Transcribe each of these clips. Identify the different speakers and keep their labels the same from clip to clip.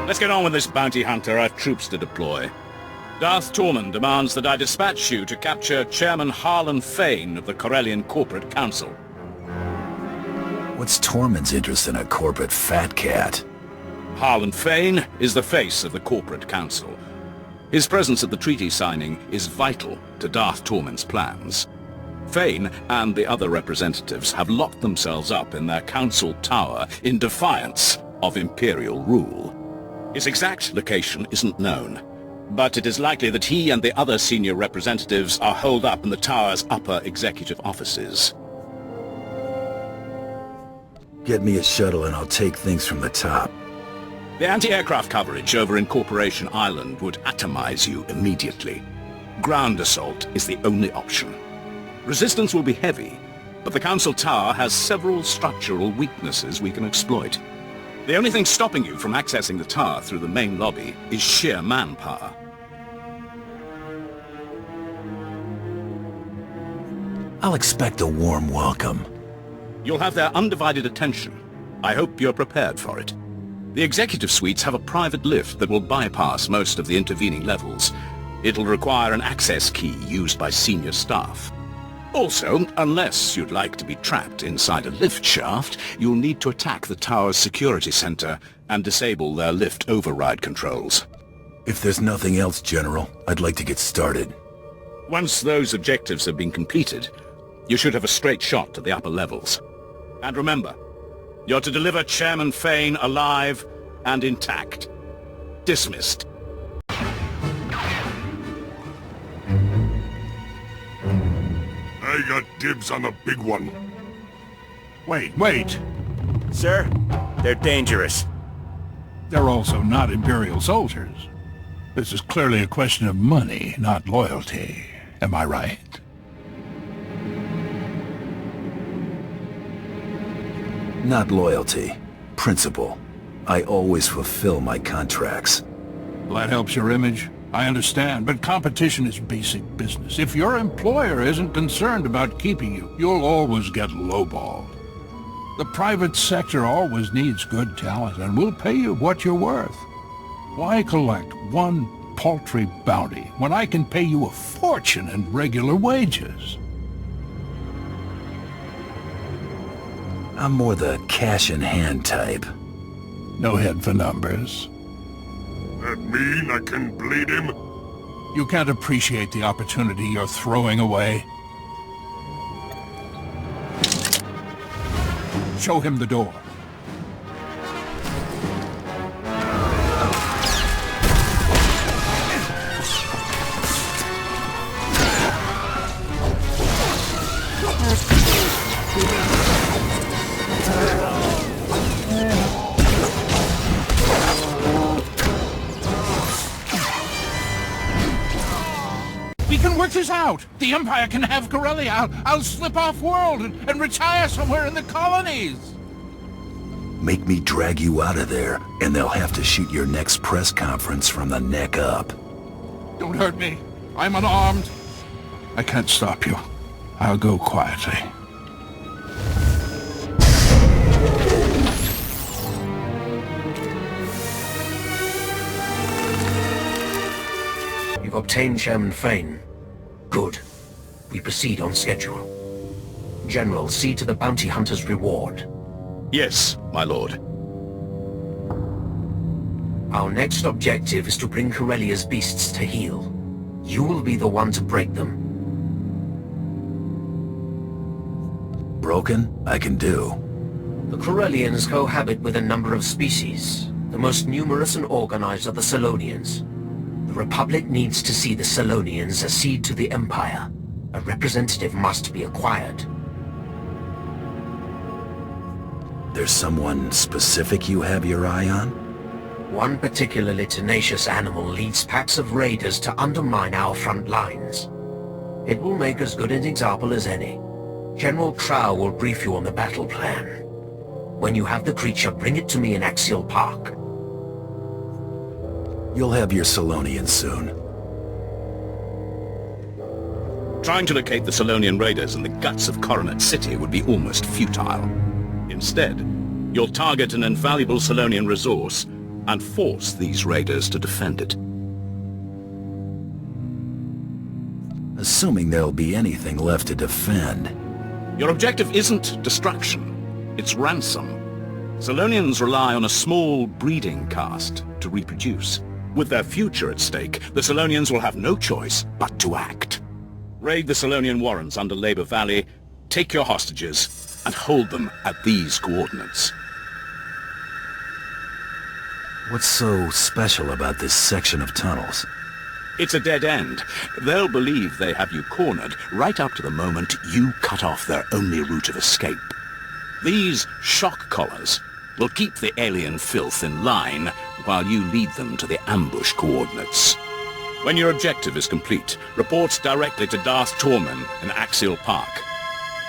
Speaker 1: Let's get on with this, bounty hunter. I've troops to deploy. Darth Tormen demands that I dispatch you to capture Chairman Harlan Fane of the Corellian Corporate Council.
Speaker 2: What's Tormen's interest in a corporate fat cat?
Speaker 1: Harlan Fane is the face of the Corporate Council. His presence at the treaty signing is vital to Darth Tormen's plans. Fane and the other representatives have locked themselves up in their council tower in defiance of Imperial rule. His exact location isn't known, but it is likely that he and the other senior representatives are holed up in the tower's upper executive offices.
Speaker 2: Get me a shuttle and I'll take things from the top.
Speaker 1: The anti-aircraft coverage over in Corporation Island would atomize you immediately. Ground assault is the only option. Resistance will be heavy, but the Council Tower has several structural weaknesses we can exploit. The only thing stopping you from accessing the tower through the main lobby is sheer manpower.
Speaker 2: I'll expect a warm welcome.
Speaker 1: You'll have their undivided attention. I hope you're prepared for it. The executive suites have a private lift that will bypass most of the intervening levels. It'll require an access key used by senior staff. Also, unless you'd like to be trapped inside a lift shaft, you'll need to attack the tower's security center and disable their lift override controls.
Speaker 2: If there's nothing else, General, I'd like to get started.
Speaker 1: Once those objectives have been completed, you should have a straight shot to the upper levels. And remember, you're to deliver Chairman Fane alive and intact. Dismissed.
Speaker 3: I got dibs on the big one.
Speaker 4: Wait.
Speaker 5: Sir, they're dangerous.
Speaker 4: They're also not Imperial soldiers. This is clearly a question of money, not loyalty. Am I right?
Speaker 2: Not loyalty. Principle. I always fulfill my contracts.
Speaker 4: Well, that helps your image. I understand, but competition is basic business. If your employer isn't concerned about keeping you, you'll always get lowballed. The private sector always needs good talent, and we'll pay you what you're worth. Why collect one paltry bounty when I can pay you a fortune in regular wages?
Speaker 2: I'm more the cash-in-hand type.
Speaker 4: No head for numbers.
Speaker 3: That mean I can bleed him?
Speaker 4: You can't appreciate the opportunity you're throwing away. Show him the door. We can work this out. The Empire can have Corellia. I'll slip off world and retire somewhere in the colonies.
Speaker 2: Make me drag you out of there, and they'll have to shoot your next press conference from the neck up.
Speaker 4: Don't hurt me. I'm unarmed. I can't stop you. I'll go quietly.
Speaker 6: You've obtained Chairman Fane. Good. We proceed on schedule. General, see to the bounty hunter's reward.
Speaker 1: Yes, my lord.
Speaker 6: Our next objective is to bring Corellia's beasts to heel. You will be the one to break them.
Speaker 2: Broken? I can do.
Speaker 6: The Corellians cohabit with a number of species. The most numerous and organized are the Selonians. The Republic needs to see the Selonians accede to the Empire. A representative must be acquired.
Speaker 2: There's someone specific you have your eye on?
Speaker 6: One particularly tenacious animal leads packs of raiders to undermine our front lines. It will make as good an example as any. General Trow will brief you on the battle plan. When you have the creature, bring it to me in Axial Park.
Speaker 2: You'll have your Selonians soon.
Speaker 1: Trying to locate the Selonian raiders in the guts of Coronet City would be almost futile. Instead, you'll target an invaluable Selonian resource and force these raiders to defend it.
Speaker 2: Assuming there'll be anything left to defend.
Speaker 1: Your objective isn't destruction, it's ransom. Selonians rely on a small breeding caste to reproduce. With their future at stake, the Selonians will have no choice but to act. Raid the Selonian warrens under Labor Valley, take your hostages, and hold them at these coordinates.
Speaker 2: What's so special about this section of tunnels?
Speaker 1: It's a dead end. They'll believe they have you cornered right up to the moment you cut off their only route of escape. These shock collars will keep the alien filth in line while you lead them to the ambush coordinates. When your objective is complete, report directly to Darth Tormen in Axial Park.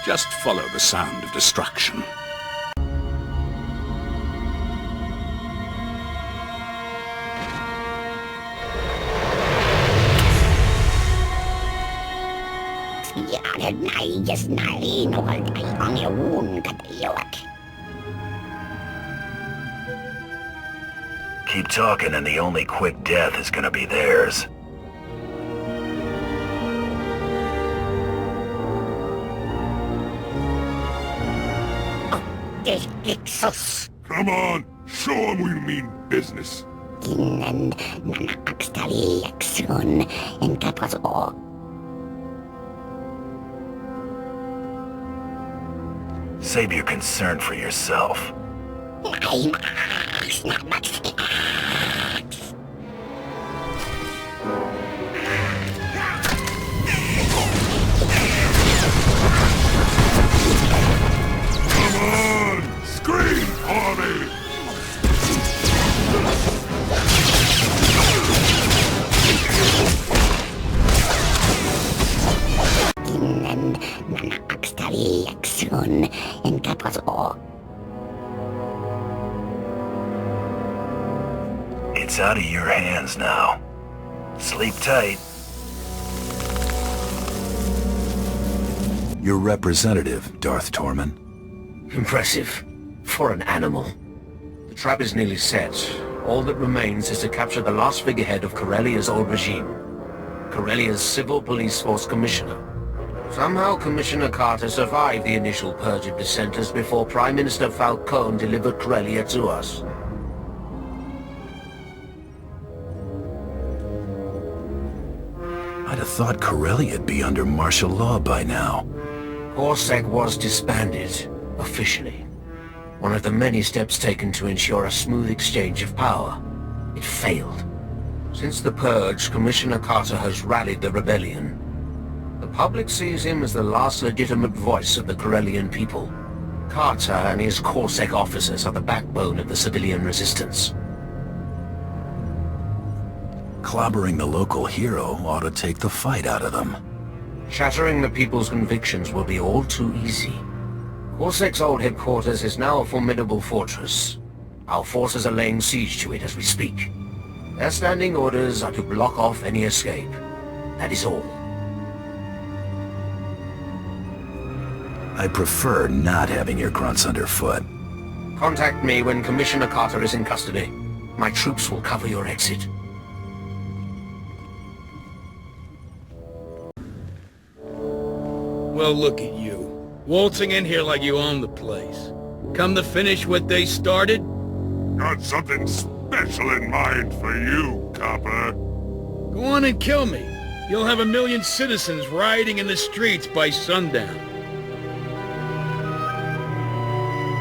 Speaker 1: Just follow the sound of destruction.
Speaker 2: Keep talking and the only quick death is gonna be theirs.
Speaker 3: Come on, show them we mean business.
Speaker 2: Save your concern for yourself.
Speaker 3: Come on, scream for me!
Speaker 2: It's out of your hands now. Sleep tight. Your representative, Darth Tormen.
Speaker 6: Impressive. For an animal. The trap is nearly set. All that remains is to capture the last figurehead of Corellia's old regime. Corellia's Civil Police Force Commissioner. Somehow Commissioner Carter survived the initial purge of dissenters before Prime Minister Falcone delivered Corellia to us.
Speaker 2: I'd have thought Corellia'd be under martial law by now.
Speaker 6: CorSec was disbanded, officially. One of the many steps taken to ensure a smooth exchange of power. It failed. Since the purge, Commissioner Carter has rallied the rebellion. The public sees him as the last legitimate voice of the Corellian people. Carter and his CorSec officers are the backbone of the civilian resistance.
Speaker 2: Clobbering the local hero ought to take the fight out of them.
Speaker 6: Shattering the people's convictions will be all too easy. CorSec's old headquarters is now a formidable fortress. Our forces are laying siege to it as we speak. Their standing orders are to block off any escape. That is all.
Speaker 2: I prefer not having your grunts underfoot.
Speaker 6: Contact me when Commissioner Carter is in custody. My troops will cover your exit.
Speaker 7: Well, look at you. Waltzing in here like you own the place. Come to finish what they started?
Speaker 3: Got something special in mind for you, copper.
Speaker 7: Go on and kill me. You'll have 1 million citizens rioting in the streets by sundown.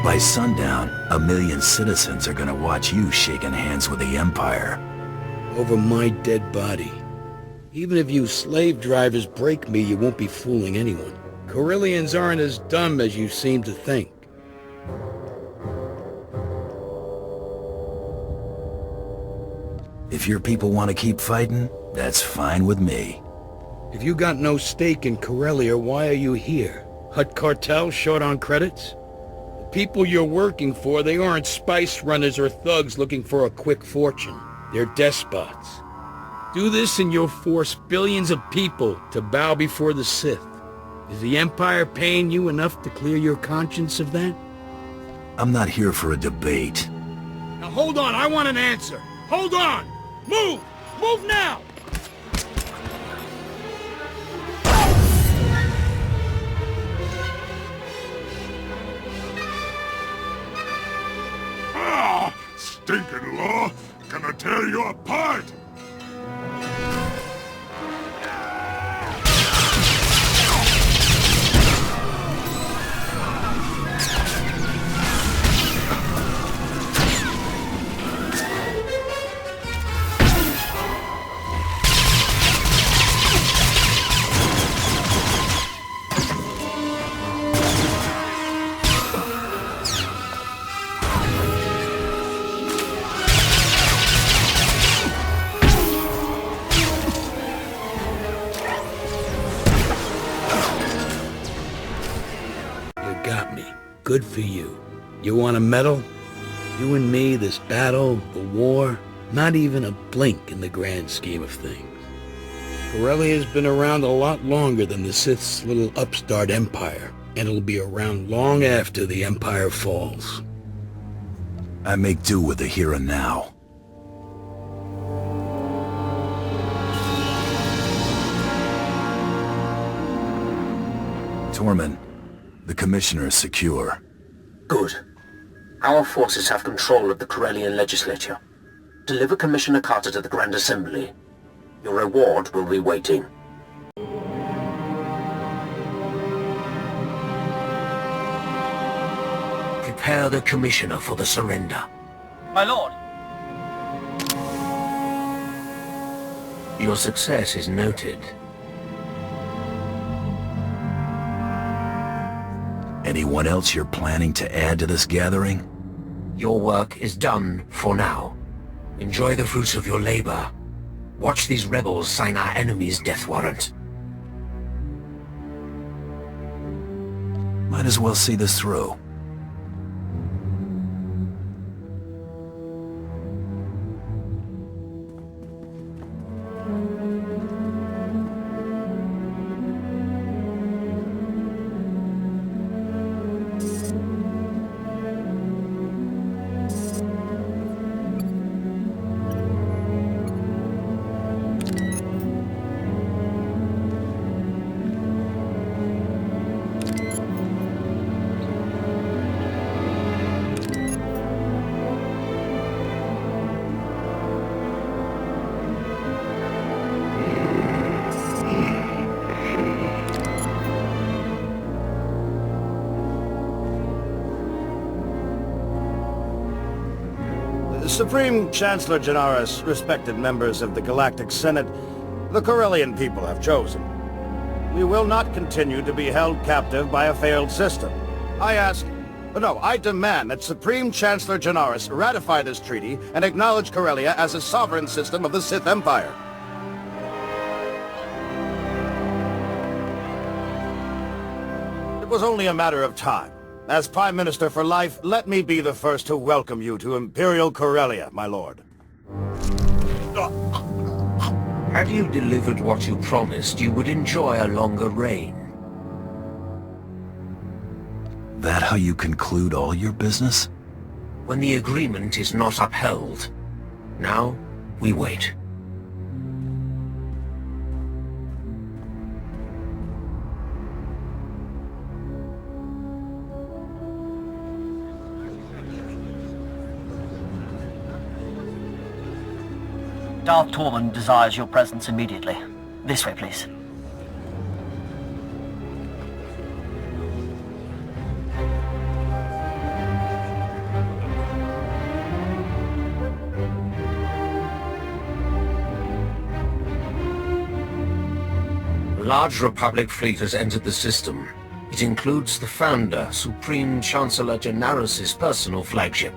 Speaker 2: By sundown, 1 million citizens are gonna watch you shaking hands with the Empire.
Speaker 7: Over my dead body. Even if you slave drivers break me, you won't be fooling anyone. Corellians aren't as dumb as you seem to think.
Speaker 2: If your people want to keep fighting, that's fine with me.
Speaker 7: If you got no stake in Corellia, why are you here? Hut cartel short on credits? The people you're working for, they aren't spice runners or thugs looking for a quick fortune. They're despots. Do this and you'll force billions of people to bow before the Sith. Is the Empire paying you enough to clear your conscience of that?
Speaker 2: I'm not here for a debate.
Speaker 7: Now hold on, I want an answer. Hold on! Move! Move now!
Speaker 3: Ah! Stinking law! Gonna tear you apart!
Speaker 7: Got me. Good for you. You want a medal? You and me, this battle, the war, not even a blink in the grand scheme of things. Corellia's been around a lot longer than the Sith's little upstart empire, and it'll be around long after the empire falls.
Speaker 2: I make do with the here and now. Tormen, the Commissioner is secure.
Speaker 6: Good. Our forces have control of the Corellian legislature. Deliver Commissioner Carter to the Grand Assembly. Your reward will be waiting. Prepare the Commissioner for the surrender.
Speaker 8: My lord.
Speaker 6: Your success is noted.
Speaker 2: Anyone else you're planning to add to this gathering?
Speaker 6: Your work is done for now. Enjoy the fruits of your labor. Watch these rebels sign our enemy's death warrant.
Speaker 2: Might as well see this through.
Speaker 5: Supreme Chancellor Janarus, respected members of the Galactic Senate, the Corellian people have chosen. We will not continue to be held captive by a failed system. I demand that Supreme Chancellor Janarus ratify this treaty and acknowledge Corellia as a sovereign system of the Sith Empire. It was only a matter of time. As Prime Minister for life, let me be the first to welcome you to Imperial Corellia, my lord.
Speaker 6: Had you delivered what you promised, you would enjoy a longer reign.
Speaker 2: That how you conclude all your business?
Speaker 6: When the agreement is not upheld. Now, we wait.
Speaker 8: Darth Tormen desires your presence immediately. This way, please.
Speaker 6: A large Republic fleet has entered the system. It includes the Founder, Supreme Chancellor Janarus' personal flagship.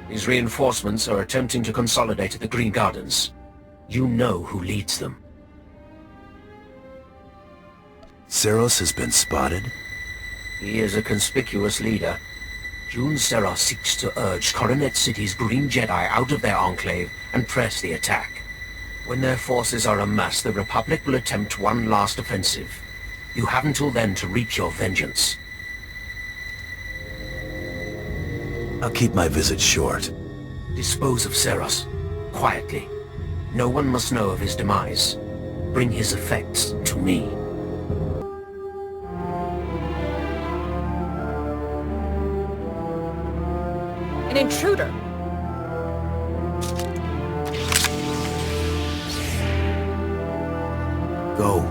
Speaker 6: His reinforcements are attempting to consolidate at the Green Gardens. You know who leads them.
Speaker 2: Seros has been spotted?
Speaker 6: He is a conspicuous leader. Jun Seros seeks to urge Coronet City's Green Jedi out of their enclave and press the attack. When their forces are amassed, the Republic will attempt one last offensive. You have until then to reap your vengeance.
Speaker 2: I'll keep my visit short.
Speaker 6: Dispose of Seros. Quietly. No one must know of his demise. Bring his effects to me.
Speaker 9: An intruder!
Speaker 2: Go.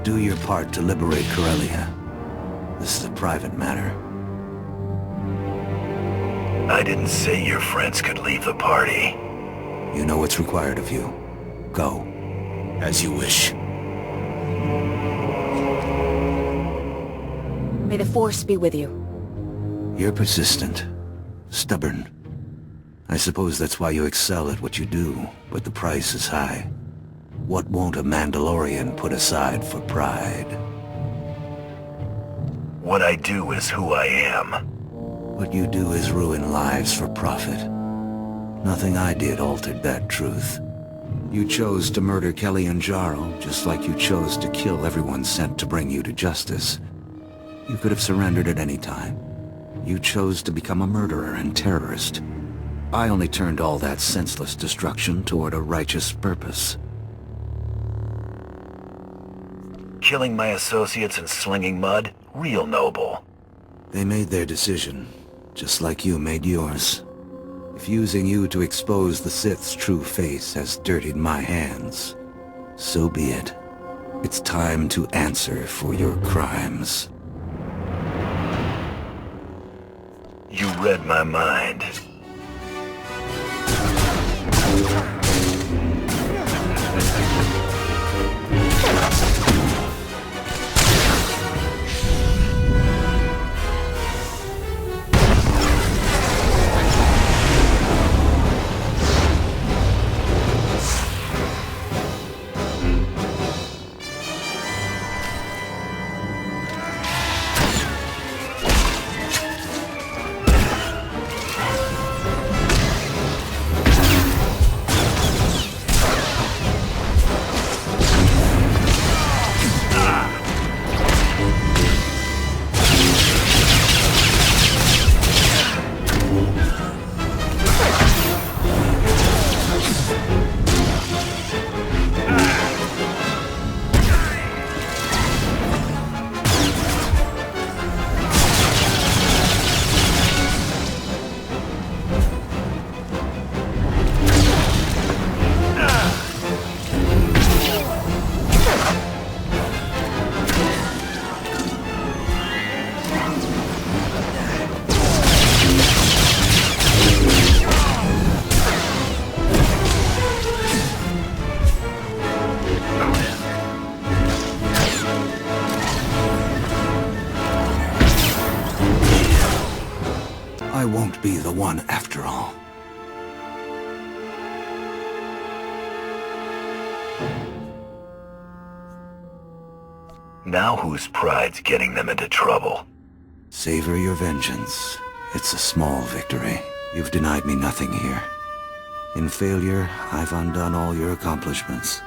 Speaker 2: Do your part to liberate Corellia. This is a private matter. I didn't say your friends could leave the party. You know what's required of you. Go. As you wish.
Speaker 9: May the Force be with you.
Speaker 2: You're persistent. Stubborn. I suppose that's why you excel at what you do, but the price is high. What won't a Mandalorian put aside for pride? What I do is who I am. What you do is ruin lives for profit. Nothing I did altered that truth. You chose to murder Kelly and Jarl, just like you chose to kill everyone sent to bring you to justice. You could have surrendered at any time. You chose to become a murderer and terrorist. I only turned all that senseless destruction toward a righteous purpose. Killing my associates and slinging mud? Real noble. They made their decision, just like you made yours. If using you to expose the Sith's true face has dirtied my hands, so be it. It's time to answer for your crimes. You read my mind. I won't be the one after all. Now whose pride's getting them into trouble? Savor your vengeance. It's a small victory. You've denied me nothing here. In failure, I've undone all your accomplishments.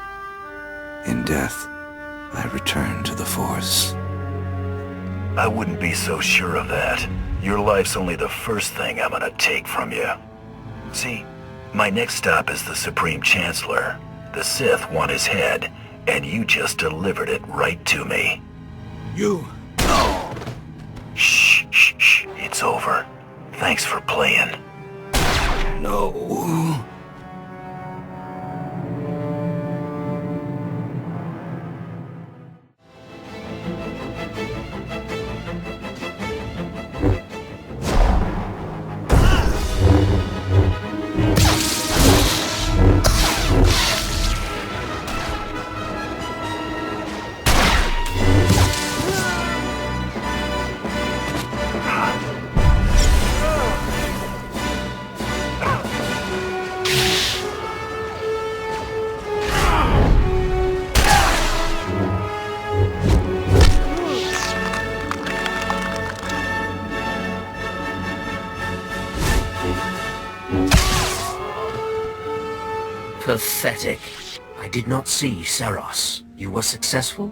Speaker 2: In death, I return to the Force. I wouldn't be so sure of that. Your life's only the first thing I'm gonna take from you. See, my next stop is the Supreme Chancellor. The Sith want his head, and you just delivered it right to me.
Speaker 7: You...
Speaker 2: No. Shh, shh, shh. It's over. Thanks for playing.
Speaker 7: No...
Speaker 6: Pathetic. I did not see Seros. You were successful?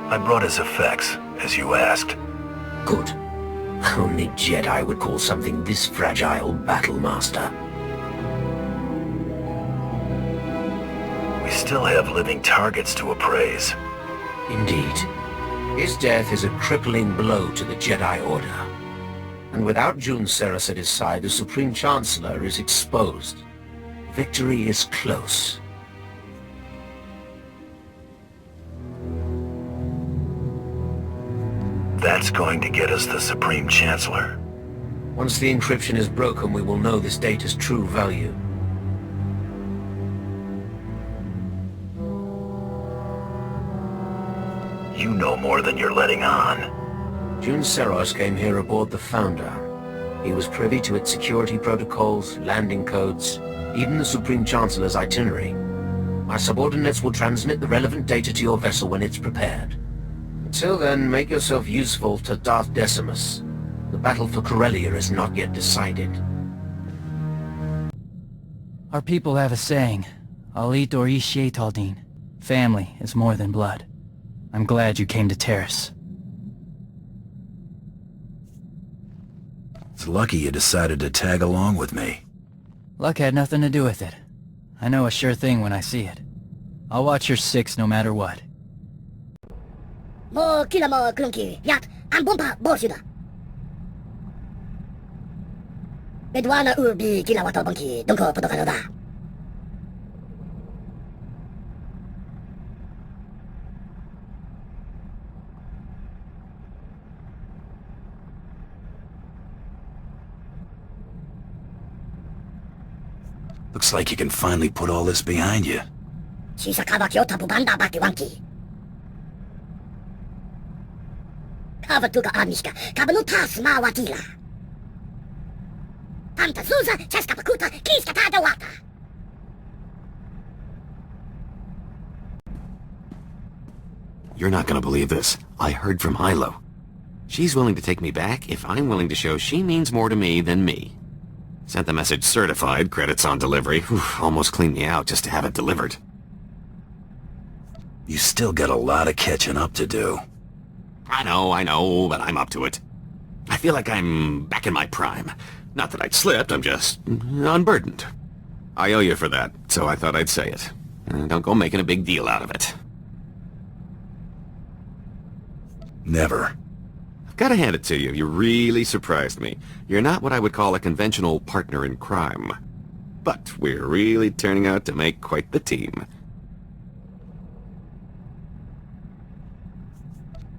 Speaker 2: I brought his effects, as you asked.
Speaker 6: Good. Only Jedi would call something this fragile Battlemaster.
Speaker 2: We still have living targets to appraise.
Speaker 6: Indeed. His death is a crippling blow to the Jedi Order. And without Jun Seros at his side, the Supreme Chancellor is exposed. Victory is close.
Speaker 2: That's going to get us the Supreme Chancellor.
Speaker 6: Once the encryption is broken, we will know this data's true value.
Speaker 2: You know more than you're letting on.
Speaker 6: Jun Seros came here aboard the Founder. He was privy to its security protocols, landing codes, even the Supreme Chancellor's itinerary. My subordinates will transmit the relevant data to your vessel when it's prepared. Until then, make yourself useful to Darth Decimus. The battle for Corellia is not yet decided.
Speaker 10: Our people have a saying, Alitor Ishe Taldin. Family is more than blood. I'm glad you came to Terrace.
Speaker 2: It's lucky you decided to tag along with me.
Speaker 10: Luck had nothing to do with it. I know a sure thing when I see it. I'll watch your six no matter what.
Speaker 11: Mo kila mo klunki, yak, ang bumpa borsuda. Bedwana urbi kila wato bangki, dongko potokanoda.
Speaker 2: Looks like you can finally put all this behind you.
Speaker 11: Sisa kabaki otapu banda baki wanki. Kavatuka amishka, kabanu tasma watila. Panta zuza, chaskapakuta, kiskata wata.
Speaker 12: You're not gonna believe this. I heard from Hilo. She's willing to take me back if I'm willing to show she means more to me than me. Sent the message certified, credits on delivery. Whew, almost cleaned me out just to have it delivered.
Speaker 2: You still got a lot of catching up to do.
Speaker 12: I know, but I'm up to it. I feel like I'm back in my prime. Not that I'd slipped, I'm just unburdened. I owe you for that, so I thought I'd say it. Don't go making a big deal out of it.
Speaker 2: Never.
Speaker 12: I've gotta hand it to you, you really surprised me. You're not what I would call a conventional partner in crime. But we're really turning out to make quite the team.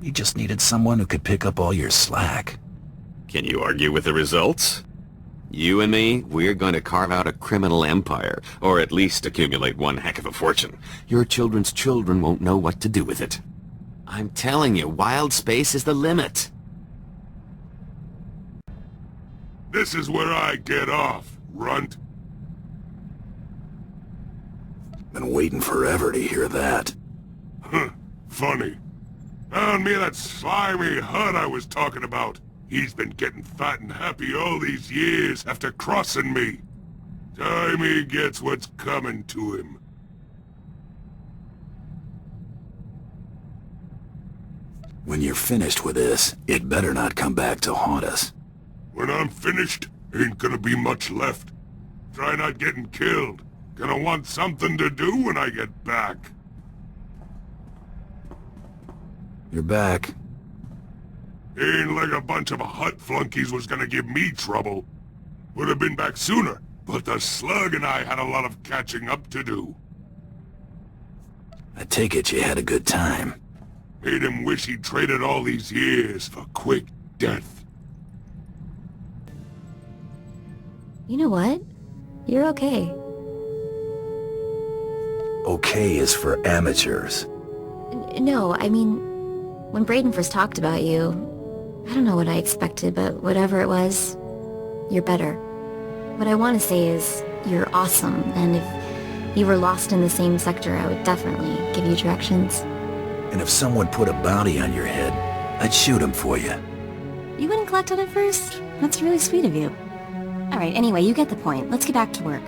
Speaker 2: You just needed someone who could pick up all your slack.
Speaker 12: Can you argue with the results? You and me, we're going to carve out a criminal empire, or at least accumulate one heck of a fortune. Your children's children won't know what to do with it. I'm telling you, wild space is the limit.
Speaker 3: This is where I get off, runt.
Speaker 2: Been waiting forever to hear that.
Speaker 3: Huh, funny. Found me that slimy Hud I was talking about. He's been getting fat and happy all these years after crossing me. Time he gets what's coming to him.
Speaker 2: When you're finished with this, it better not come back to haunt us.
Speaker 3: When I'm finished, ain't gonna be much left. Try not getting killed. Gonna want something to do when I get back.
Speaker 2: You're back.
Speaker 3: Ain't like a bunch of Hutt flunkies was gonna give me trouble. Would have been back sooner, but the slug and I had a lot of catching up to do.
Speaker 2: I take it you had a good time.
Speaker 3: Made him wish he'd traded all these years for quick death.
Speaker 9: You know what? You're okay.
Speaker 2: Okay is for amateurs.
Speaker 9: No, I mean, when Brayden first talked about you, I don't know what I expected, but whatever it was, you're better. What I want to say is, you're awesome, and if you were lost in the same sector, I would definitely give you directions.
Speaker 2: And if someone put a bounty on your head, I'd shoot him for you.
Speaker 9: You wouldn't collect on it first? That's really sweet of you. Alright, anyway, you get the point. Let's get back to work.